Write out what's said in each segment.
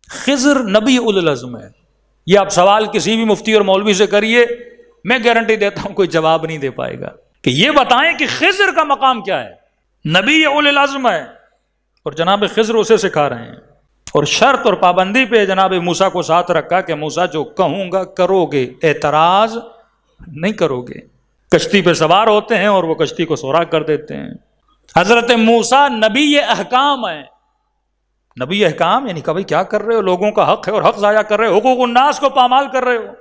خضر نبی اولو العزم ہے. یہ آپ سوال کسی بھی مفتی اور مولوی سے کریے، میں گارنٹی دیتا ہوں کوئی جواب نہیں دے پائے گا کہ یہ بتائیں کہ خضر کا مقام کیا ہے. نبی اولو العزم ہے اور جناب خضر اسے سکھا رہے ہیں، اور شرط اور پابندی پہ جناب موسیٰ کو ساتھ رکھا کہ موسیٰ جو کہوں گا کرو گے، اعتراض نہیں کرو گے. کشتی پہ سوار ہوتے ہیں اور وہ کشتی کو سوراخ کر دیتے ہیں. حضرت موسیٰ نبی احکام ہے. نبی احکام یعنی کہ بھائی کیا کر رہے ہو، لوگوں کا حق ہے اور حق ضائع کر رہے ہو، حقوق الناس کو پامال کر رہے ہو.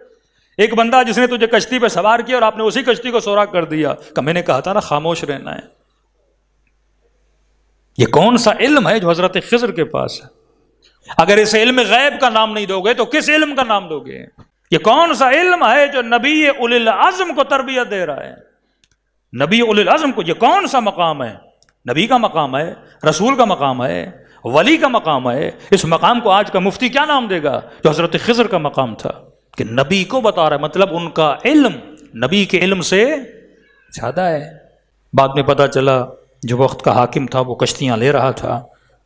ایک بندہ جس نے تجھے کشتی پہ سوار کیا اور آپ نے اسی کشتی کو سوراخ کر دیا کہ میں نے کہا تھا نا خاموش رہنا ہے. یہ کون سا علم ہے جو حضرت خضر کے پاس ہے؟ اگر اس علم غیب کا نام نہیں دو گے تو کس علم کا نام دو گے؟ یہ کون سا علم ہے جو نبی اولی العزم کو تربیت دے رہا ہے؟ نبی اولی العزم کو یہ کون سا مقام ہے؟ نبی کا مقام ہے، رسول کا مقام ہے، ولی کا مقام ہے. اس مقام کو آج کا مفتی کیا نام دے گا؟ جو حضرت خضر کا مقام تھا کہ نبی کو بتا رہا ہے، مطلب ان کا علم نبی کے علم سے زیادہ ہے. بعد میں پتا چلا جو وقت کا حاکم تھا وہ کشتیاں لے رہا تھا،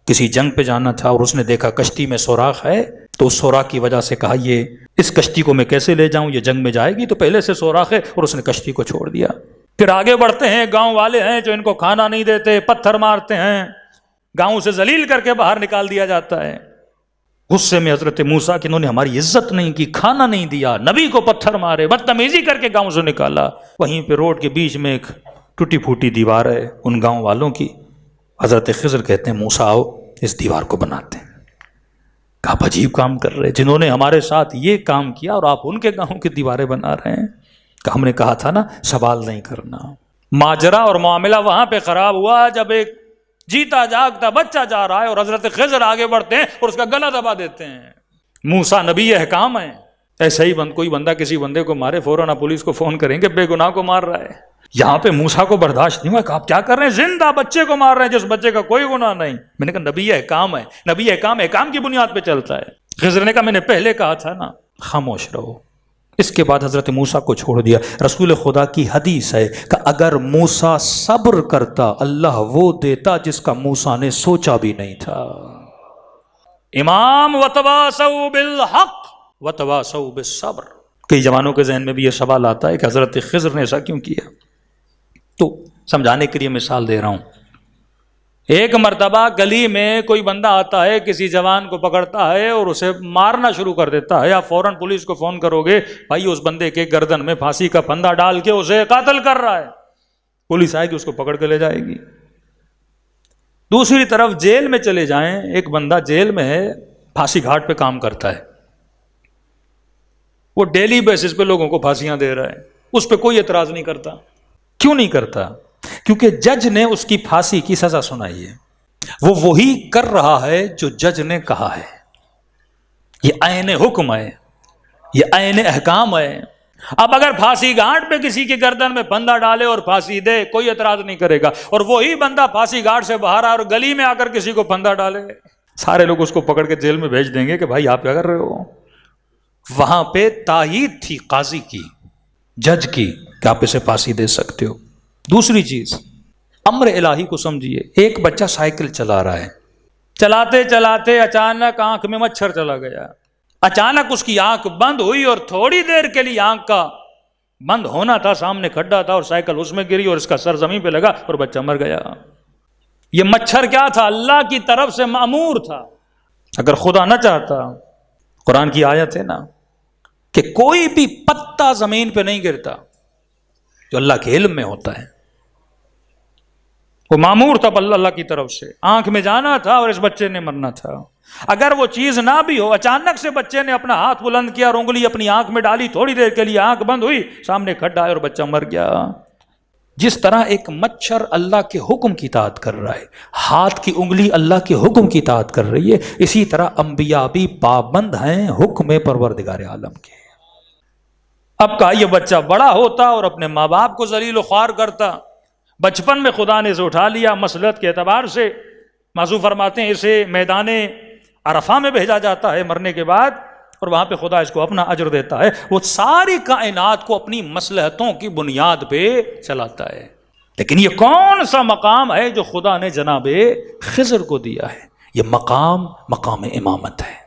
کسی جنگ پہ جانا تھا، اور اس نے دیکھا کشتی میں سوراخ ہے تو اس سوراخ کی وجہ سے کہا یہ اس کشتی کو میں کیسے لے جاؤں، یہ جنگ میں جائے گی، تو پہلے سے سوراخ ہے، اور اس نے کشتی کو چھوڑ دیا. پھر آگے بڑھتے ہیں، گاؤں والے ہیں جو ان کو کھانا نہیں دیتے، پتھر مارتے ہیں، گاؤں سے ذلیل کر کے باہر نکال دیا جاتا ہے. غصے میں حضرت موسیٰ کہ انہوں نے ہماری عزت نہیں کی، کھانا نہیں دیا، نبی کو پتھر مارے، بدتمیزی کر کے گاؤں سے نکالا. وہیں پہ روڈ کے بیچ میں ایک ٹوٹی پھوٹی دیوار ہے ان گاؤں والوں کی. حضرت خضر کہتے ہیں موسیٰ آؤ اس دیوار کو بناتے ہیں. کہا آپ عجیب کام کر رہے، جنہوں نے ہمارے ساتھ یہ کام کیا اور آپ ان کے گاؤں کی دیواریں بنا رہے ہیں. کہ ہم نے کہا تھا نا سوال نہیں کرنا. ماجرا اور معاملہ وہاں پہ خراب ہوا جب ایک جیتا جاگتا بچہ جا رہا ہے اور حضرت خضر آگے بڑھتے ہیں اور اس کا گلا دبا دیتے ہیں. موسیٰ نبی احکام ہے. ایسا ہی کوئی بندہ کسی بندے کو مارے فوراً پولیس کو فون کریں گے بے گناہ کو مار رہا ہے. یہاں پہ موسیٰ کو برداشت نہیں ہوا کہ آپ کیا کر رہے ہیں، زندہ بچے کو مار رہے ہیں جس بچے کا کوئی گناہ نہیں. میں نے کہا نبی احکام ہے، نبی احکام کی بنیاد پہ چلتا ہے. خضر نے کہا میں نے پہلے کہا تھا نا خاموش رہو. اس کے بعد حضرت موسیٰ کو چھوڑ دیا. رسول خدا کی حدیث ہے کہ اگر موسیٰ صبر کرتا اللہ وہ دیتا جس کا موسیٰ نے سوچا بھی نہیں تھا. امام وتواصوا بالحق وتواصوا بالصبر. کئی جوانوں کے ذہن میں بھی یہ سوال آتا ہے کہ حضرت خضر نے ایسا کیوں کیا؟ تو سمجھانے کے لیے مثال دے رہا ہوں. ایک مرتبہ گلی میں کوئی بندہ آتا ہے، کسی جوان کو پکڑتا ہے اور اسے مارنا شروع کر دیتا ہے. آپ فوراً پولیس کو فون کرو گے بھائی اس بندے کے گردن میں پھانسی کا پھندا ڈال کے اسے قتل کر رہا ہے. پولیس آئے گی اس کو پکڑ کے لے جائے گی. دوسری طرف جیل میں چلے جائیں، ایک بندہ جیل میں ہے، پھانسی گھاٹ پہ کام کرتا ہے، وہ ڈیلی بیسس پہ لوگوں کو پھانسیاں دے رہا ہے، اس پہ کوئی اعتراض نہیں کرتا. کیوں نہیں کرتا؟ کیونکہ جج نے اس کی پھانسی کی سزا سنائی ہے. وہ وہی کر رہا ہے جو جج نے کہا ہے. یہ عین حکم ہے، یہ عین احکام ہے. اب اگر پھانسی گھاٹ پہ کسی کے گردن میں پھندا ڈالے اور پھانسی دے کوئی اعتراض نہیں کرے گا، اور وہی بندہ پھانسی گھاٹ سے باہر آئے اور گلی میں آ کر کسی کو پھندا ڈالے، سارے لوگ اس کو پکڑ کے جیل میں بھیج دیں گے کہ بھائی آپ کیا کر رہے ہو. وہاں پہ تائید تھی قاضی کی، جج کی کہ آپ اسے پھانسی دے سکتے ہو. دوسری چیز امر الہی کو سمجھیے. ایک بچہ سائیکل چلا رہا ہے، چلاتے چلاتے اچانک آنکھ میں مچھر چلا گیا. اچانک اس کی آنکھ بند ہوئی اور تھوڑی دیر کے لیے آنکھ کا بند ہونا تھا، سامنے کھڈا تھا اور سائیکل اس میں گری اور اس کا سر زمین پہ لگا اور بچہ مر گیا. یہ مچھر کیا تھا؟ اللہ کی طرف سے مأمور تھا. اگر خدا نہ چاہتا، قرآن کی آیت ہے نا کہ کوئی بھی پتا زمین پہ نہیں گرتا جو اللہ کے علم میں ہوتا ہے. وہ مامور تھا اللہ کی طرف سے، آنکھ میں جانا تھا اور اس بچے نے مرنا تھا. اگر وہ چیز نہ بھی ہو، اچانک سے بچے نے اپنا ہاتھ بلند کیا اور انگلی اپنی آنکھ میں ڈالی، تھوڑی دیر کے لیے آنکھ بند ہوئی، سامنے کھڈا ہے اور بچہ مر گیا. جس طرح ایک مچھر اللہ کے حکم کی اطاعت کر رہا ہے، ہاتھ کی انگلی اللہ کے حکم کی اطاعت کر رہی ہے، اسی طرح انبیاء بھی پابند ہیں حکم پروردگار عالم کے. اب کہا یہ بچہ بڑا ہوتا اور اپنے ماں باپ کو ذلیل و خوار کرتا. بچپن میں خدا نے اسے اٹھا لیا مصلحت کے اعتبار سے. موضوع فرماتے ہیں اسے میدان عرفہ میں بھیجا جاتا ہے مرنے کے بعد، اور وہاں پہ خدا اس کو اپنا اجر دیتا ہے. وہ ساری کائنات کو اپنی مصلحتوں کی بنیاد پہ چلاتا ہے. لیکن یہ کون سا مقام ہے جو خدا نے جناب خضر کو دیا ہے؟ یہ مقام امامت ہے.